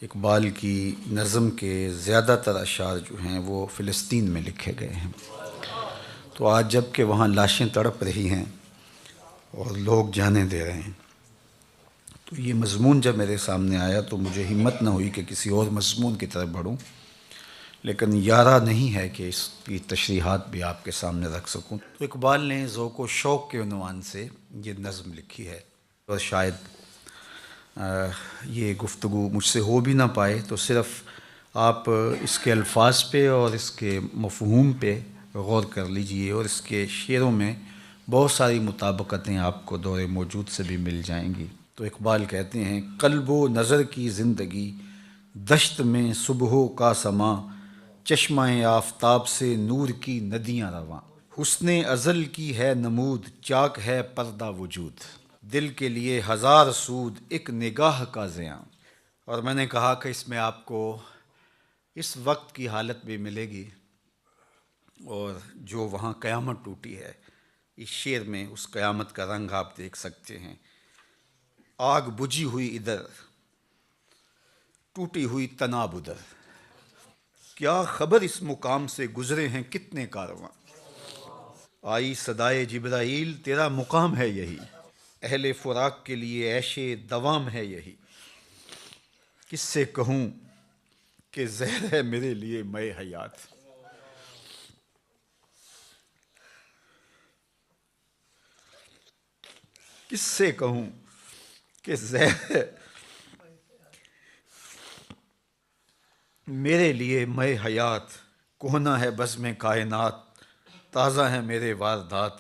اقبال کی نظم کے زیادہ تر اشعار جو ہیں وہ فلسطین میں لکھے گئے ہیں۔ تو آج جب کہ وہاں لاشیں تڑپ رہی ہیں اور لوگ جانیں دے رہے ہیں، تو یہ مضمون جب میرے سامنے آیا تو مجھے ہمت نہ ہوئی کہ کسی اور مضمون کی طرف بڑھوں، لیکن یارہ نہیں ہے کہ اس کی تشریحات بھی آپ کے سامنے رکھ سکوں۔ تو اقبال نے ذوق و شوق کے عنوان سے یہ نظم لکھی ہے، اور شاید یہ گفتگو مجھ سے ہو بھی نہ پائے تو صرف آپ اس کے الفاظ پہ اور اس کے مفہوم پہ غور کر لیجئے، اور اس کے شعروں میں بہت ساری مطابقتیں آپ کو دور موجود سے بھی مل جائیں گی۔ تو اقبال کہتے ہیں: قلب و نظر کی زندگی دشت میں صبح کا سماں، چشمہ آفتاب سے نور کی ندیاں رواں، حسن ازل کی ہے نمود چاک ہے پردہ وجود، دل کے لیے ہزار سود ایک نگاہ کا زیاں۔ اور میں نے کہا کہ اس میں آپ کو اس وقت کی حالت بھی ملے گی، اور جو وہاں قیامت ٹوٹی ہے اس شعر میں اس قیامت کا رنگ آپ دیکھ سکتے ہیں۔ آگ بجھی ہوئی ادھر، ٹوٹی ہوئی تناب ادھر، کیا خبر اس مقام سے گزرے ہیں کتنے کارواں، آئی صدائے جبرائیل تیرا مقام ہے یہی، اہل فراق کے لیے عیش دوام ہے یہی، کس سے کہوں کہ زہر ہے میرے لیے مے حیات، کس سے کہوں کہ زہر ہے میرے لیے مے حیات، کہنا ہے بزم کائنات، تازہ ہیں میرے واردات،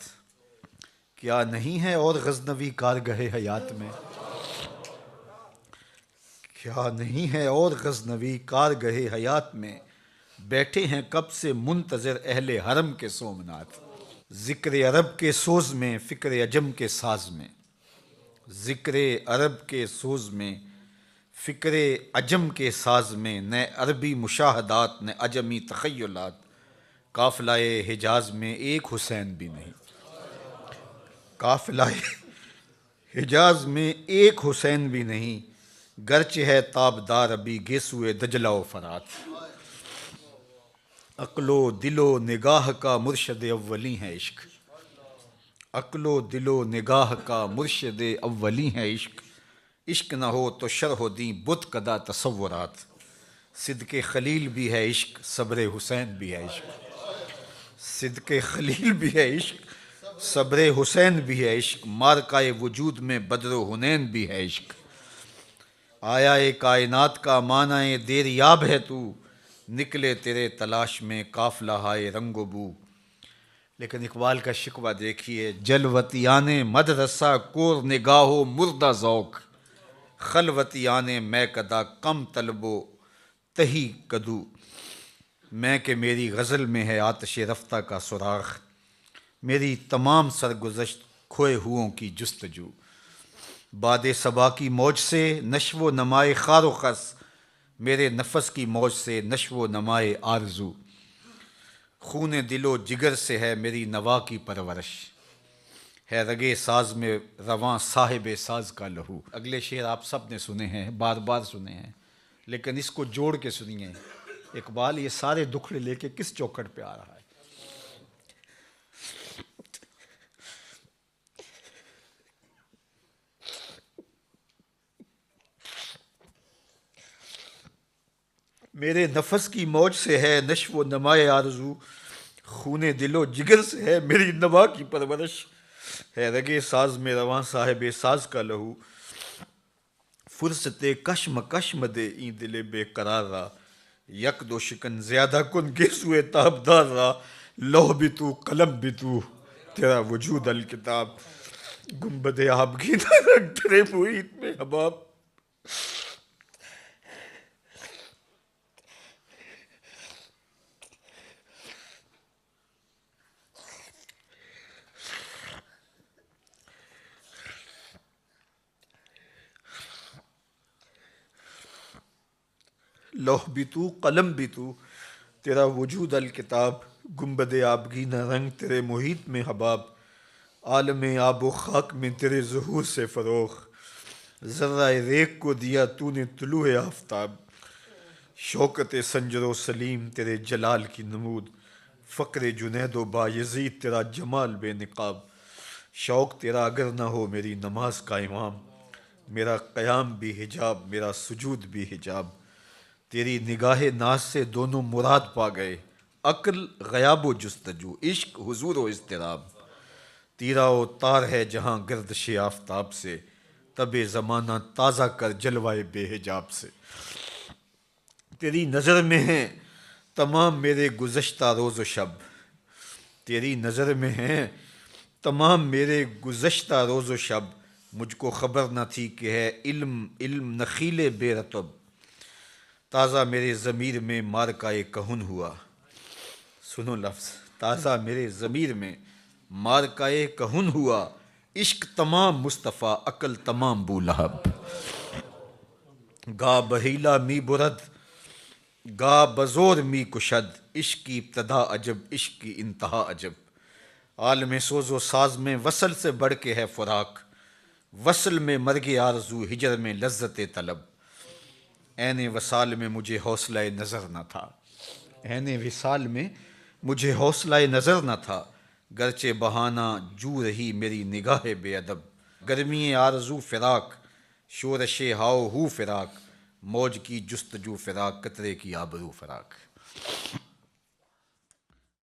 کیا نہیں ہے اور غزنوی کارگہ حیات میں، کیا نہیں ہے اور غزنوی کارگہ حیات میں، بیٹھے ہیں کب سے منتظر اہل حرم کے سومنات، ذکر عرب کے سوز میں فکر عجم کے ساز میں، ذکر عرب کے سوز میں فکر عجم کے ساز میں، نئے عربی مشاہدات نئے عجمی تخیلات، قافلہ حجاز میں ایک حسین بھی نہیں، قافلہ حجاز میں ایک حسین بھی نہیں، گرچہ ہے تابدار ابھی گیسوئے دجلہ و فرات، عقل و دل و نگاہ کا مرشد اولی ہے عشق، عقل و دل و نگاہ کا مرشد اولی ہے عشق، عشق نہ ہو تو شرح دیں بت کدہ تصورات، صدق خلیل بھی ہے عشق صبر حسین بھی ہے عشق، صدق خلیل بھی ہے عشق صبر حسین بھی ہے عشق، مارکہ وجود میں بدر و حنین بھی ہے عشق، آیا کائنات کا معنی دیریاب ہے تو، نکلے تیرے تلاش میں قافلہ ہائے رنگ و بو۔ لیکن اقبال کا شکوہ دیکھیے: جلوتیان مدرسہ کور نگاہ و مردہ ذوق، خلوتیان میں کدا کم طلب و تہی کدو، میں کہ میری غزل میں ہے آتش رفتہ کا سراغ، میری تمام سرگزشت کھوئے ہوں کی جستجو، باد صبا کی موج سے نشو و نمائے خار و خس، میرے نفس کی موج سے نشو و نمائے آرزو، خون دل و جگر سے ہے میری نوا کی پرورش، ہے رگے ساز میں رواں صاحب ساز کا لہو۔ اگلے شعر آپ سب نے سنے ہیں، بار بار سنے ہیں، لیکن اس کو جوڑ کے سنیے، اقبال یہ سارے دکھڑے لے کے کس چوکھٹ پہ آ رہا ہے۔ میرے نفس کی موج سے ہے نشو و نمائے آرزو، خون دل و جگر سے ہے میری نوا کی پرورش، ہے رگے ساز میں رواں صاحب ساز کا لہو، فرصت کشم کشم دے این دل بے قرار را، یک دو شکن زیادہ کن گیسوئے تابدار را، لوح بھی تو قلم بھی تو تیرا وجود الکتاب، گنبد آبگینہ رنگ تیرے محیط میں حباب، لوح بھی تو قلم بھی تو تیرا وجود الکتاب، گنبد آبگینہ رنگ تیرے محیط میں حباب، عالم آب و خاک میں تیرے ظہور سے فروغ، ذرہ ریگ کو دیا تو نے طلوع آفتاب، شوکت سنجر و سلیم تیرے جلال کی نمود، فقر جنید و بایزید تیرا جمال بے نقاب، شوق تیرا اگر نہ ہو میری نماز کا امام، میرا قیام بھی حجاب میرا سجود بھی حجاب، تیری نگاہ ناز سے دونوں مراد پا گئے، عقل غیاب و جستجو، عشق حضور و اضطراب، تیرا و تار ہے جہاں گردش آفتاب سے، تب زمانہ تازہ کر جلوائے بے حجاب سے، تیری نظر میں ہیں تمام میرے گزشتہ روز و شب، تیری نظر میں ہیں تمام میرے گزشتہ روز و شب، مجھ کو خبر نہ تھی کہ ہے علم نخیل بے رطب، تازہ میرے ضمیر میں مارکائے کہن ہوا، سنو لفظ، تازہ میرے ضمیر میں مارکائے کہن ہوا، عشق تمام مصطفیٰ عقل تمام بولہب، گا بہیلا می برد گا بزور می کشد، عشق کی ابتدا عجب عشق کی انتہا عجب، عالم سوز و ساز میں وصل سے بڑھ کے ہے فراق، وصل میں مرگ آرزو ہجر میں لذت طلب، عین وصال میں مجھے حوصلہ نظر نہ تھا، عین وصال میں مجھے حوصلہ نظر نہ تھا، گرچہ بہانہ جو رہی میری نگاہ بے ادب، گرمی آرزو فراق، شورش ہاؤ ہو فراق، موج کی جستجو فراق، قطرے کی آبرو فراق۔